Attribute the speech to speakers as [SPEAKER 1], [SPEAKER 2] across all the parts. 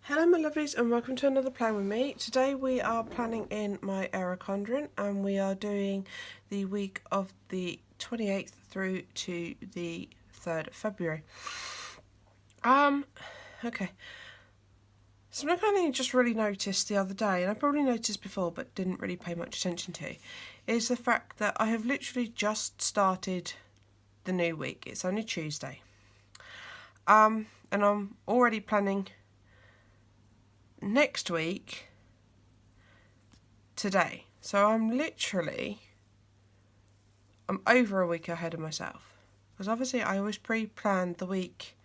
[SPEAKER 1] Hello my lovelies and welcome to another plan with me. Today we are planning in my Erin Condren and we are doing the week of the 28th through to the 3rd of February. Okay. Something I only just really noticed the other day, and I probably noticed before but didn't really pay much attention to, is the fact that I have literally just started the new week. It's only Tuesday. And I'm already planning next week today, so I'm over a week ahead of myself, because obviously I always pre-planned the week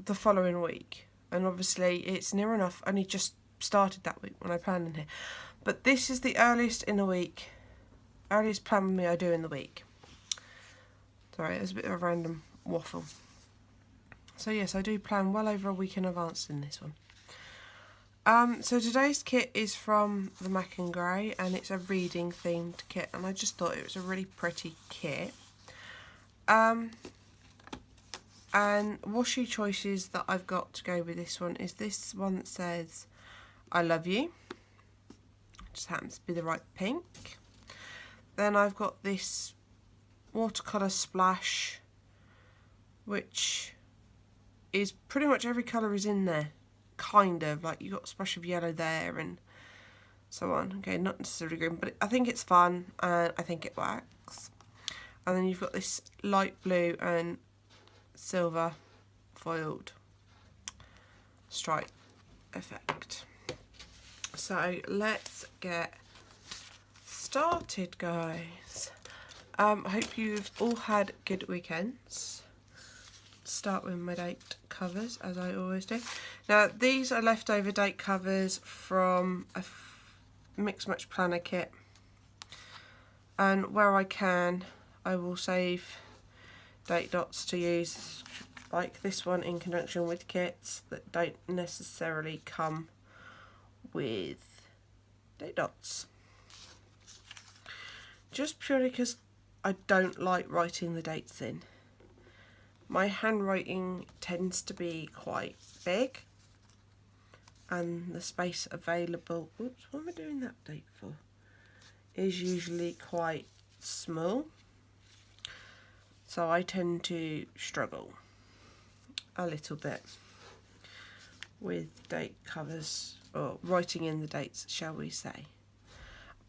[SPEAKER 1] the following week, and obviously it's near enough only just started that week when I planned in here, but this is the earliest in a week, earliest plan with me I do in the week. Sorry, it was a bit of a random waffle. So yes, I do plan well over a week in advance in this one. So today's kit is from the Mac and Gray, and it's a reading themed kit, and I just thought it was a really pretty kit. And washi choices that I've got to go with this one is this one that says I love you. It just happens to be the right pink. Then I've got this watercolour splash, which is pretty much every colour is in there. Kind of, like you've got a splash of yellow there and so on. Okay, not necessarily green, but I think it's fun and I think it works. And then you've got this light blue and silver foiled stripe effect. So let's get started, guys. I hope you've all had good weekends. Start with my date covers, as I always do. Now these are leftover date covers from a mix match planner kit, and where I can I will save date dots to use like this one in conjunction with kits that don't necessarily come with date dots, just purely because I don't like writing the dates in. My handwriting tends to be quite big, and the space available, oops, what am I doing that date for, is usually quite small. So I tend to struggle a little bit with date covers, or writing in the dates, shall we say.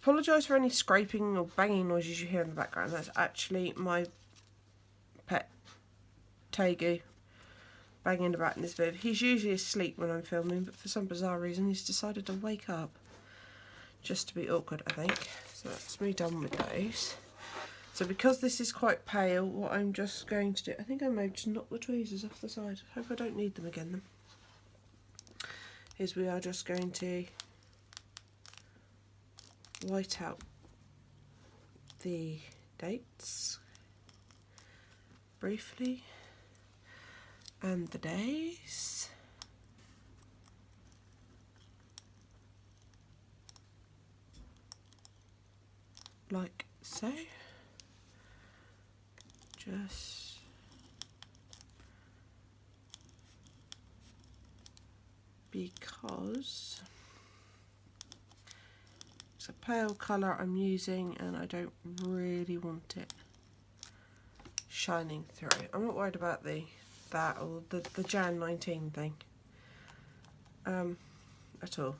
[SPEAKER 1] Apologise for any scraping or banging noises you hear in the background. That's actually my pet Tegu banging about in this video. He's usually asleep when I'm filming, but for some bizarre reason he's decided to wake up just to be awkward, I think. So that's me done with those. So because this is quite pale, what I'm just going to do, I think I may have just knocked the tweezers off the side. Hope I don't need them again then. Is we are just going to white out the dates briefly and the days. Like so. Just because it's a pale colour I'm using and I don't really want it shining through. I'm not worried about that or the Jan 19 thing at all.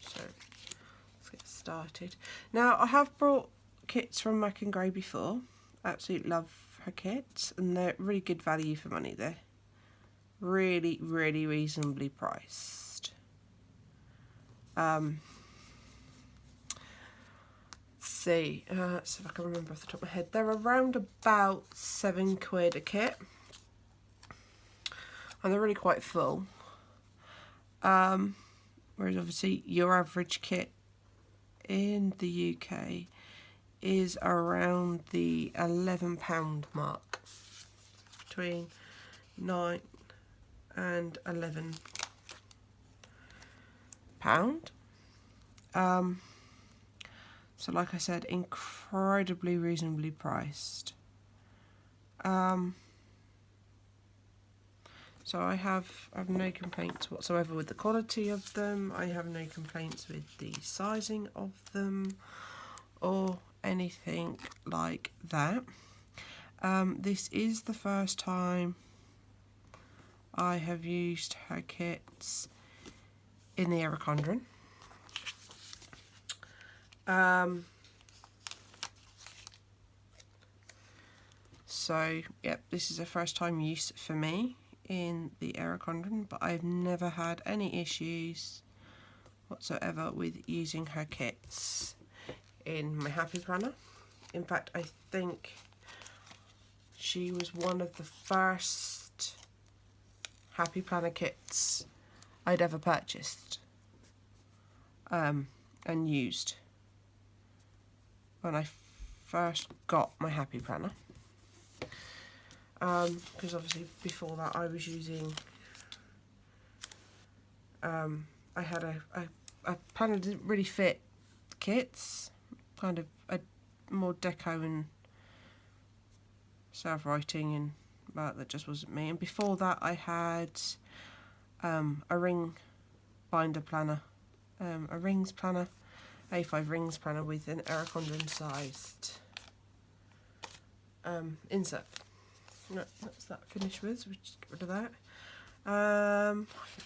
[SPEAKER 1] So let's get started. Now I have brought kits from Mac and Gray before. I absolutely love her kits and they're really good value for money. They're really reasonably priced. Let's see, let's see if I can remember off the top of my head. They're around about £7 a kit. And they're really quite full. Whereas obviously your average kit in the UK is around the £11 mark. Between £9 and £11. So like I said, incredibly reasonably priced. So I have no complaints whatsoever with the quality of them. I have no complaints with the sizing of them or anything like that. This is the first time I have used her kits in the Condren. So, yep, this is a first time use for me in the Condren, but I've never had any issues whatsoever with using her kits in my Happy Planner. In fact, I think she was one of the first Happy Planner kits I'd ever purchased and used when I first got my Happy Planner. Because obviously before that I was using, I had a planner that didn't really fit kits, kind of a more deco and self-writing, and that just wasn't me. And before that I had a ring binder planner, a rings planner, A5 rings planner with an Condren sized insert. No, that's that finished with, so we just get rid of that.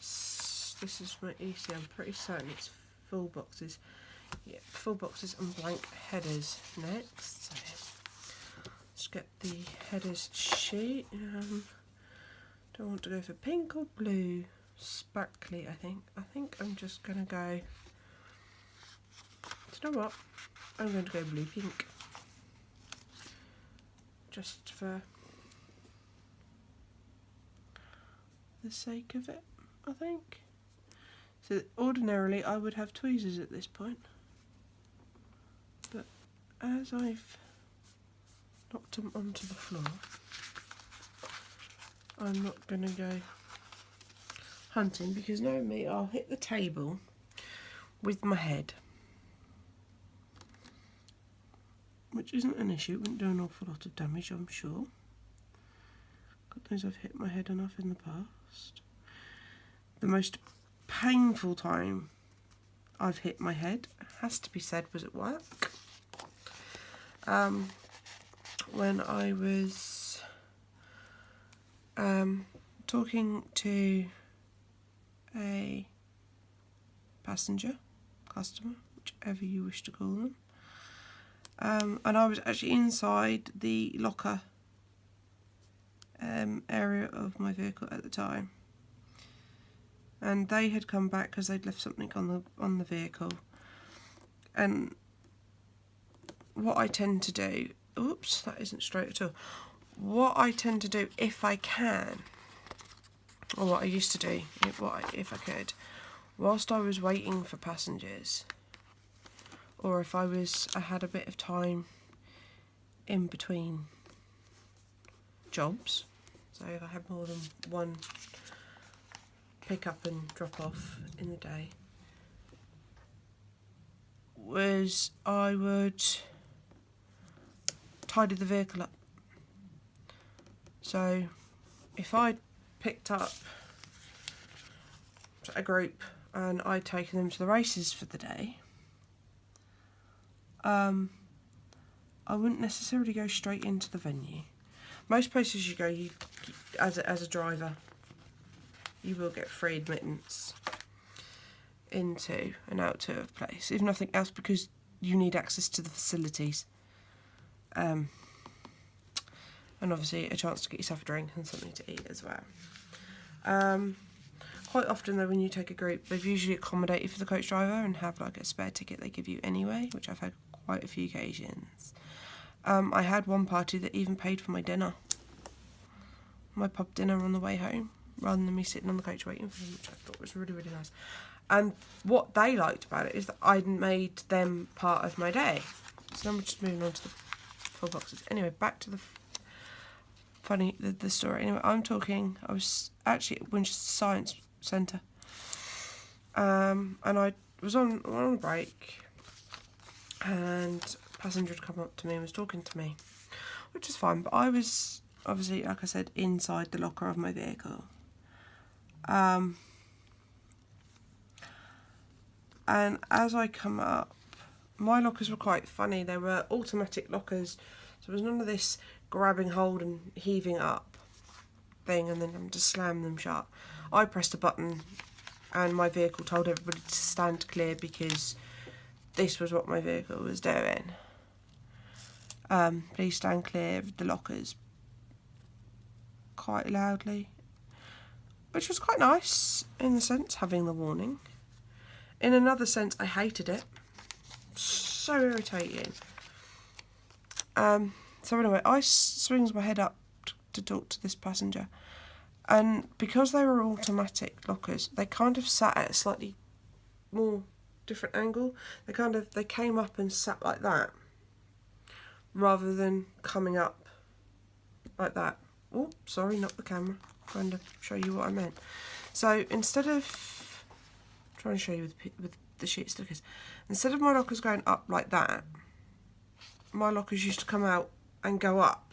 [SPEAKER 1] This is my EC, I'm pretty certain it's full boxes. Yeah, full boxes and blank headers next. So let's get the headers sheet. Don't want to go for pink or blue. Sparkly, I think. I think I'm just going to go, do you know what? I'm going to go blue pink. Just for the sake of it, I think. So ordinarily I would have tweezers at this point, but as I've knocked them onto the floor, I'm not going to go hunting, because knowing me, I'll hit the table with my head, which isn't an issue. It wouldn't do an awful lot of damage, I'm sure. God knows I've hit my head enough in the past. The most painful time I've hit my head, has to be said, was at work. When I was talking to a passenger, customer, whichever you wish to call them, and I was actually inside the locker area of my vehicle at the time, and they had come back because they'd left something on the vehicle. And what I tend to do, oops, that isn't straight at all. What I tend to do, if I can, or what I used to do, if I could, whilst I was waiting for passengers, or if I had a bit of time in between jobs, so if I had more than one pick up and drop off in the day, was I would tidy the vehicle up. So if I picked up a group and I'd taken them to the races for the day, I wouldn't necessarily go straight into the venue. Most places you go, as a driver, you will get free admittance into and out to a place, if nothing else because you need access to the facilities, and obviously a chance to get yourself a drink and something to eat as well. Quite often though, when you take a group, they've usually accommodated for the coach driver and have like a spare ticket they give you anyway, which I've had quite a few occasions. I had one party that even paid for my dinner, my pub dinner on the way home, rather than me sitting on the coach waiting for them, which I thought was really, really nice. And what they liked about it is that I'd made them part of my day. So then we're just moving on to the full boxes. Anyway, back to the story. Anyway, I was actually at Winchester Science Centre, and I was on a break, and a passenger had come up to me and was talking to me, which was fine, but I was obviously, like I said, inside the locker of my vehicle, And as I come up, my lockers were quite funny. They were automatic lockers, so there was none of this grabbing hold and heaving up thing and then having to slam them shut. I pressed a button and my vehicle told everybody to stand clear because this was what my vehicle was doing. Please stand clear of the lockers, quite loudly, which was quite nice in the sense, having the warning. In another sense, I hated it. So irritating. So anyway, I swings my head up to talk to this passenger, and because they were automatic lockers, they kind of sat at a slightly more different angle. They came up and sat like that, rather than coming up like that. Oh, sorry, not the camera. Trying to show you what I meant. So instead of trying to show you with the sheet stickers, instead of my lockers going up like that, my lockers used to come out and go up,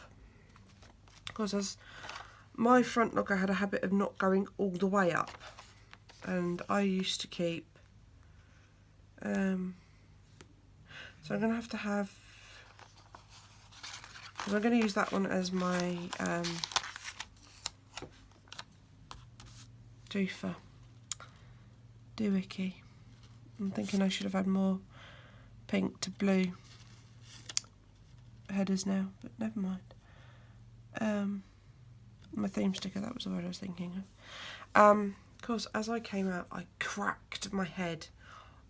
[SPEAKER 1] because as my front locker had a habit of not going all the way up, and I used to keep so I'm gonna have to have, because I'm going to use that one as my doohickey. I'm thinking I should have had more pink to blue headers now, but never mind. My theme sticker, that was the word I was thinking of. Because as I came out, I cracked my head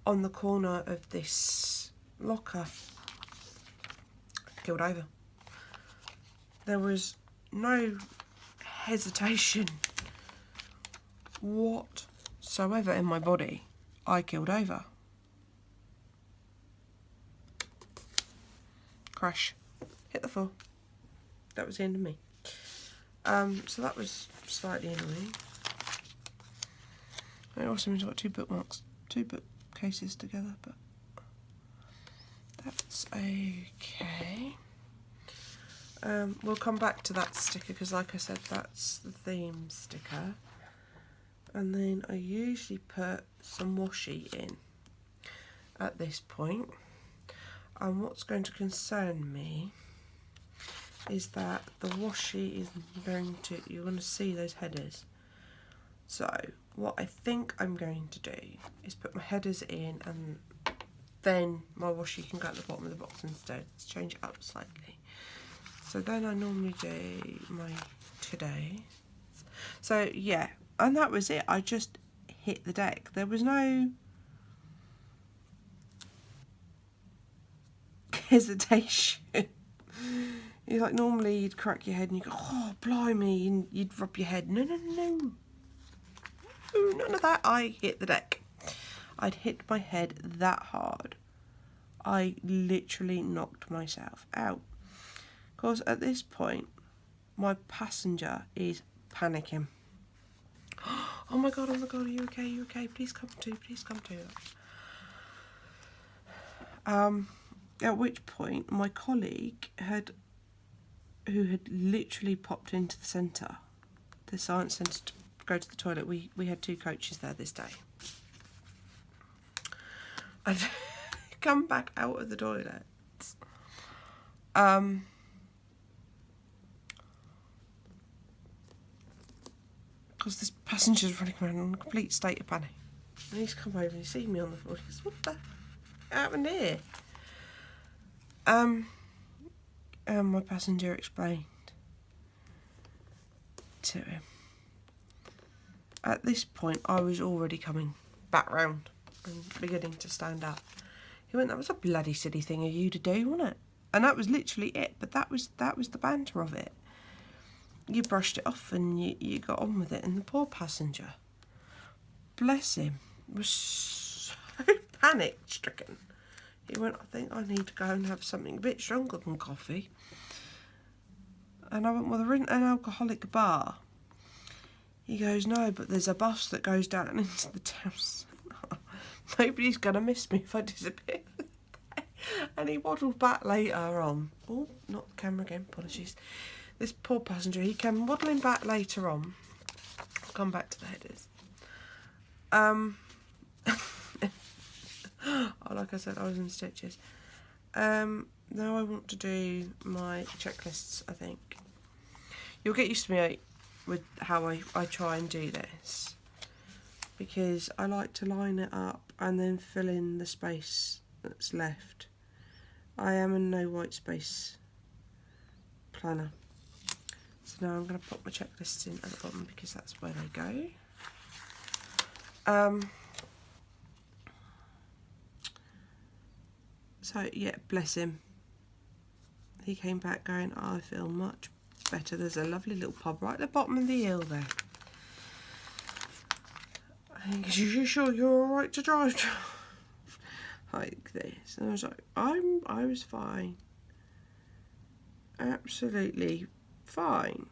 [SPEAKER 1] on the corner of this locker. Killed over. There was no hesitation whatsoever in my body. I killed over. Crash. Hit the floor. That was the end of me. So that was slightly annoying. It also means I've got two bookcases together, but that's okay. We'll come back to that sticker because, like I said, that's the theme sticker. And then I usually put some washi in at this point. And what's going to concern me is that the washi is going to, you're going to see those headers. So what I think I'm going to do is put my headers in, and then my washi can go at the bottom of the box instead. Let's change it up slightly. So then I normally do my today. So yeah, and that was it. I just hit the deck. There was no hesitation. You're like, normally you'd crack your head and you go, oh blimey, and you'd rub your head. No, none of that. I hit the deck. I'd hit my head that hard. I literally knocked myself out. Because at this point, my passenger is panicking. Oh my god, are you okay? You okay? Please come to. At which point, my colleague who had literally popped into the centre, the science centre, to go to the toilet. We had 2 coaches there this day. And come back out of the toilet. Because this passenger's running around in a complete state of panic. And he's come over and he's seen me on the floor. He goes, what the happened here? And my passenger explained to him. At this point, I was already coming back round and beginning to stand up. He went, that was a bloody silly thing of you to do, wasn't it? And that was literally it, but that was the banter of it. You brushed it off and you got on with it, and the poor passenger, bless him, was so panic-stricken. He went, I think I need to go and have something a bit stronger than coffee. And I went, well, there isn't an alcoholic bar. He goes, no, but there's a bus that goes down into the Thames. Nobody's going to miss me if I disappear. And he waddled back later on. Oh, not the camera again, apologies. This poor passenger, he came waddling back later on. I'll come back to the headers. Like I said, I was in stitches. Now I want to do my checklists, I think. You'll get used to me with how I try and do this, because I like to line it up and then fill in the space that's left. I am a no white space planner. So now I'm going to pop my checklists in at the bottom because that's where they go. So yeah, bless him. He came back going, oh, I feel much better. There's a lovely little pub right at the bottom of the hill there. Are you sure you're alright to drive? Like this. And I was like, I was fine. Absolutely fine.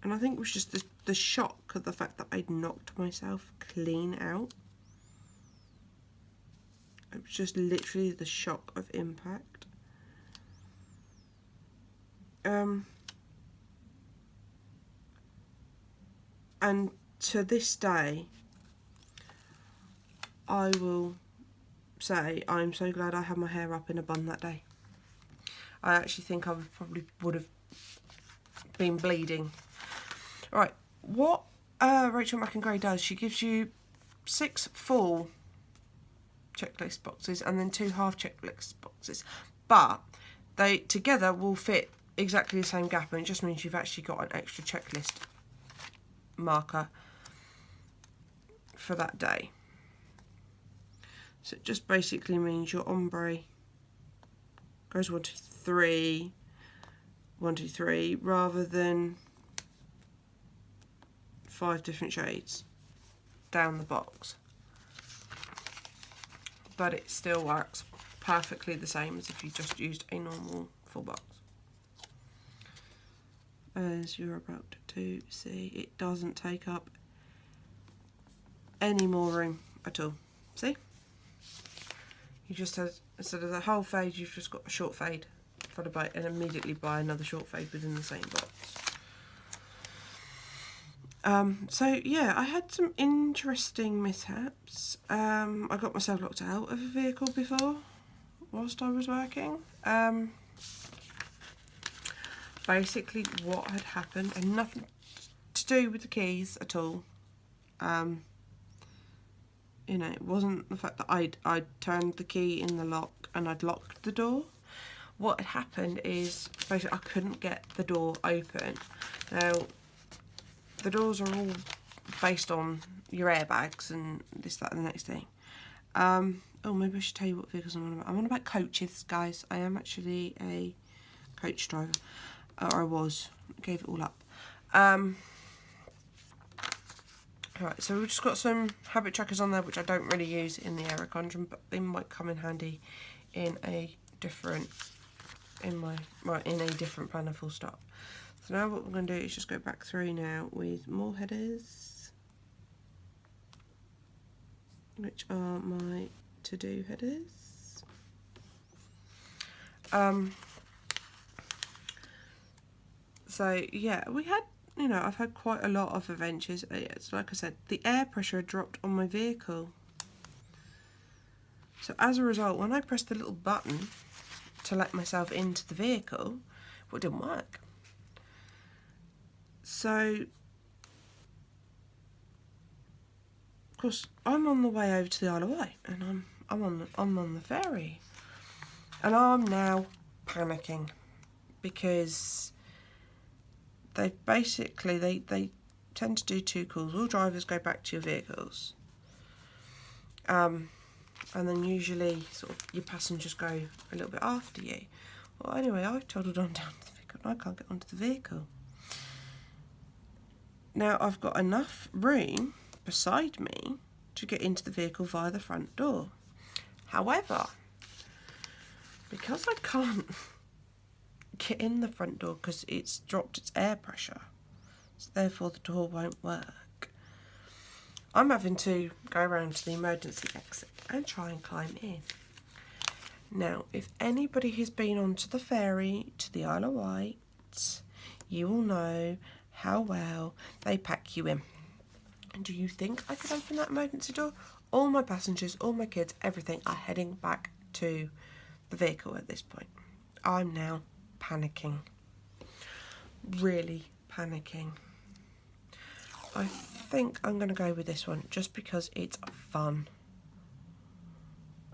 [SPEAKER 1] And I think it was just the shock of the fact that I'd knocked myself clean out. It was just literally the shock of impact. And to this day, I will say I'm so glad I had my hair up in a bun that day. I actually think I would have been bleeding. Right, what Rachel MacandGray does, she gives you 6 full checklist boxes and then 2 half checklist boxes, but they together will fit exactly the same gap, and it just means you've actually got an extra checklist marker for that day. So it just basically means your ombre goes 1, 2, 3, 1, 2, 3, rather than 5 different shades down the box. But it still works perfectly the same as if you just used a normal full box. As you're about to see, it doesn't take up any more room at all. See? You just have, instead of the whole fade, you've just got a short fade followed by, and immediately by another short fade within the same box. So yeah, I had some interesting mishaps. I got myself locked out of a vehicle before whilst I was working. Basically what had happened, and nothing to do with the keys at all. You know, it wasn't the fact that I'd turned the key in the lock and I'd locked the door. What had happened is basically I couldn't get the door open. Now, the doors are all based on your airbags and this, that and the next thing. Oh, maybe I should tell you what vehicles I'm on about. I'm on about coaches, guys. I am actually a coach driver. Or I was. I gave it all up. Alright, so we've just got some habit trackers on there which I don't really use in the area Condren, but they might come in handy in a different planner, full stop. So now what we're going to do is just go back through now with more headers, which are my to-do headers. So yeah, we had, you know, I've had quite a lot of adventures. It's like I said, the air pressure dropped on my vehicle. So as a result, when I pressed the little button to let myself into the vehicle, well, it didn't work. So, of course, I'm on the way over to the Isle of Wight, and I'm on the ferry, and I'm now panicking because they basically they tend to do 2 calls. All drivers go back to your vehicles, and then usually sort of your passengers go a little bit after you. Well, anyway, I've toddled on down to the vehicle and I can't get onto the vehicle. Now I've got enough room beside me to get into the vehicle via the front door. However, because I can't get in the front door because it's dropped its air pressure, so therefore the door won't work, I'm having to go around to the emergency exit and try and climb in. Now, if anybody has been onto the ferry to the Isle of Wight, you will know how well they pack you in. And do you think I could open that emergency door? All my passengers, all my kids, everything are heading back to the vehicle at this point. I'm now panicking. Really panicking. I think I'm going to go with this one just because it's fun.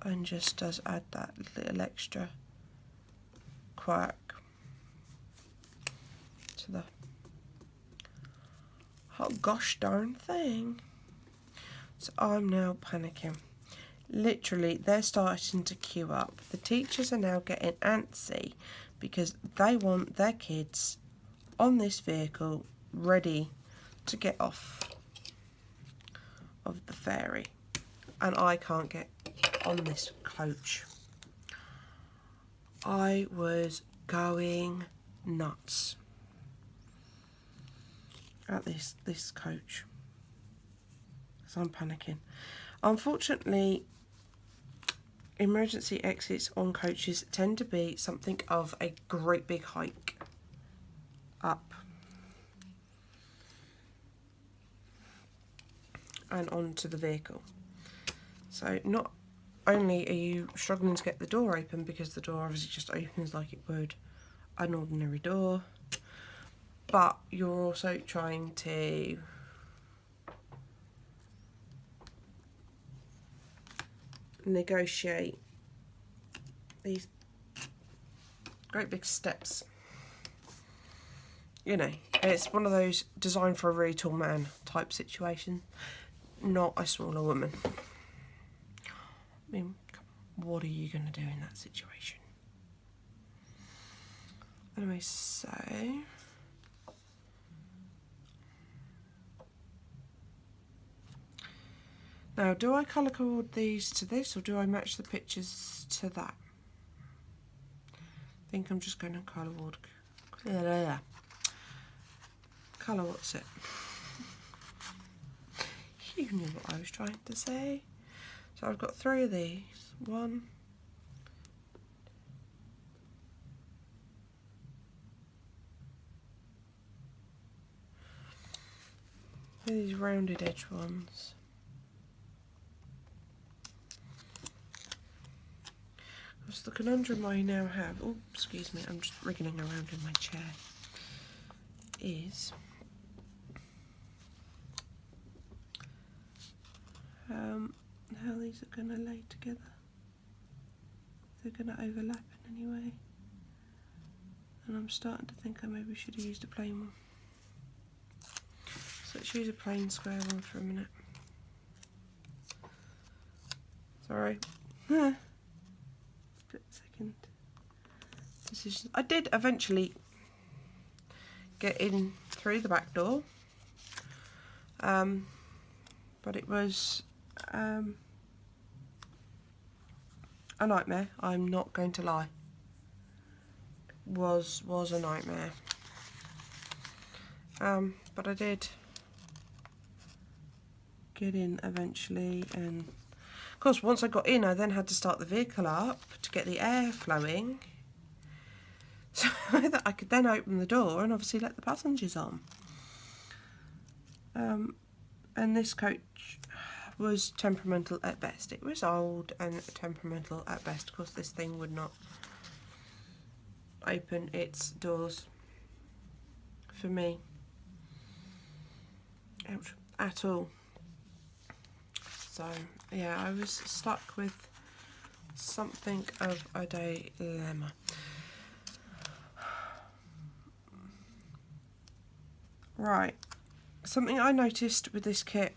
[SPEAKER 1] And just does add that little extra quirk to the whole gosh darn thing. So I'm now panicking. Literally, they're starting to queue up. The teachers are now getting antsy because they want their kids on this vehicle ready to get off of the ferry. And I can't get on this coach. I was going nuts at this coach. So I'm panicking. Unfortunately, emergency exits on coaches tend to be something of a great big hike up and onto the vehicle. So not only are you struggling to get the door open because the door obviously just opens like it would an ordinary door, but you're also trying to negotiate these great big steps. You know, it's one of those designed for a really tall man type situation, not a smaller woman. I mean, what are you going to do in that situation? Anyway, so now, do I colour code these to this, or do I match the pictures to that? I think I'm just going to colour what's it? You knew what I was trying to say. So I've got 3 of these. 1, these rounded edge ones. Because the conundrum I now have, oh excuse me, I'm just wriggling around in my chair, is how these are going to lay together. They're going to overlap in any way. And I'm starting to think I maybe should have used a plain one. So let's use a plain square one for a minute. Sorry. Split second decision. I did eventually get in through the back door. But it was a nightmare. I'm not going to lie. Was a nightmare. But I did get in eventually, and of course once I got in I then had to start the vehicle up to get the air flowing so that I could then open the door and obviously let the passengers on. And this coach was temperamental at best. It was old and temperamental at best. Of course this thing would not open its doors for me at all. So yeah, I was stuck with something of a dilemma. Right, something I noticed with this kit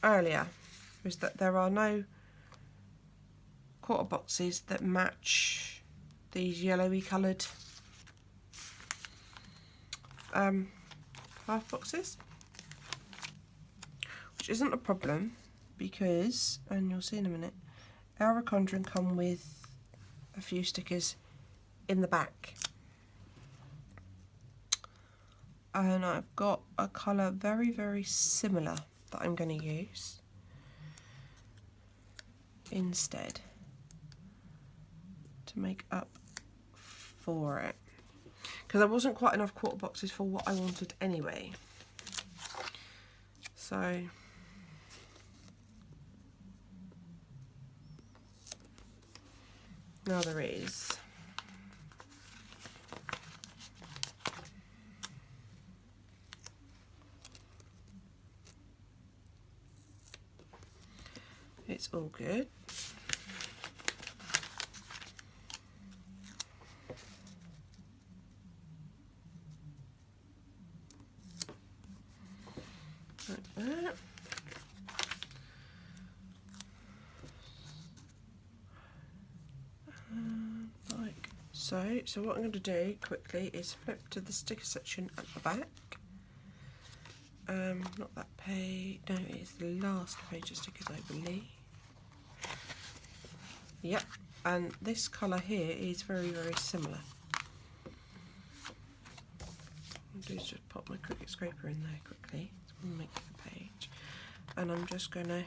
[SPEAKER 1] earlier was that there are no quarter boxes that match these yellowy coloured half boxes, which isn't a problem because, and you'll see in a minute, our Condren come with a few stickers in the back. And I've got a colour very, very similar that I'm going to use instead to make up for it. Because there wasn't quite enough quarter boxes for what I wanted anyway. So Now there is. It's all good. Like that. Like so. So what I'm going to do quickly is flip to the sticker section at the back. Not that page. No, it's the last page of stickers, I believe. Yep. And this colour here is very, very similar. I'll do is just pop my Cricut scraper in there quickly to make the page. And I'm just going to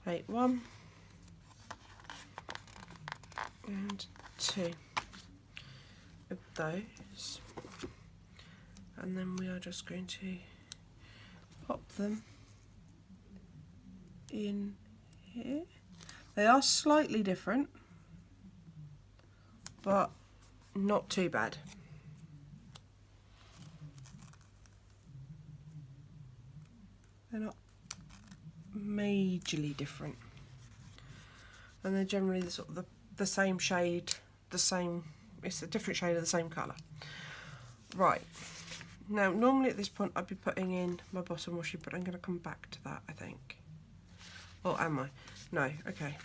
[SPEAKER 1] take 1 and 2 of those, and then we are just going to pop them in here. They are slightly different, but not too bad. They're not majorly different, and they're generally the sort of the same shade, it's a different shade of the same colour. Right, now normally at this point I'd be putting in my bottom washi, but I'm going to come back to that, I think. Or am I? No, okay.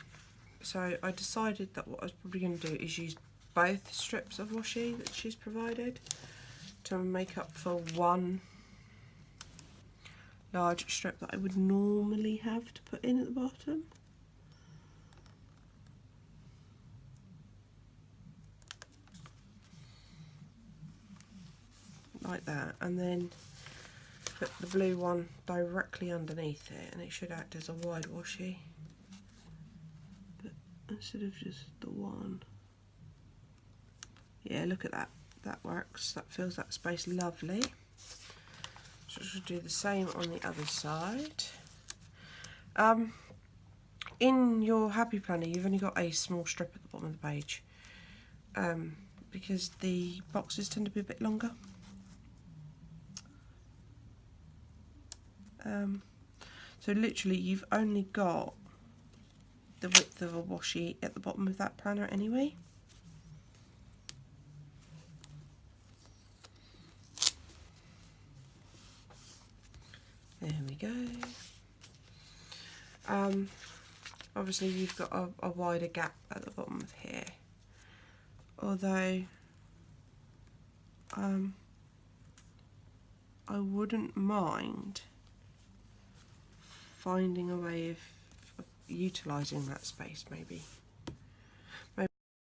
[SPEAKER 1] So I decided that what I was probably going to do is use both strips of washi that she's provided to make up for one large strip that I would normally have to put in at the bottom. Like that, and then put the blue one directly underneath it, and it should act as a wide washi, but instead of just the one. Yeah, look at that, that works, that fills that space lovely. So I should do the same on the other side. In your Happy Planner you've only got a small strip at the bottom of the page, because the boxes tend to be a bit longer. So literally you've only got the width of a washi at the bottom of that planner anyway. There we go. Obviously you've got a wider gap at the bottom of here, although I wouldn't mind finding a way of utilising that space maybe.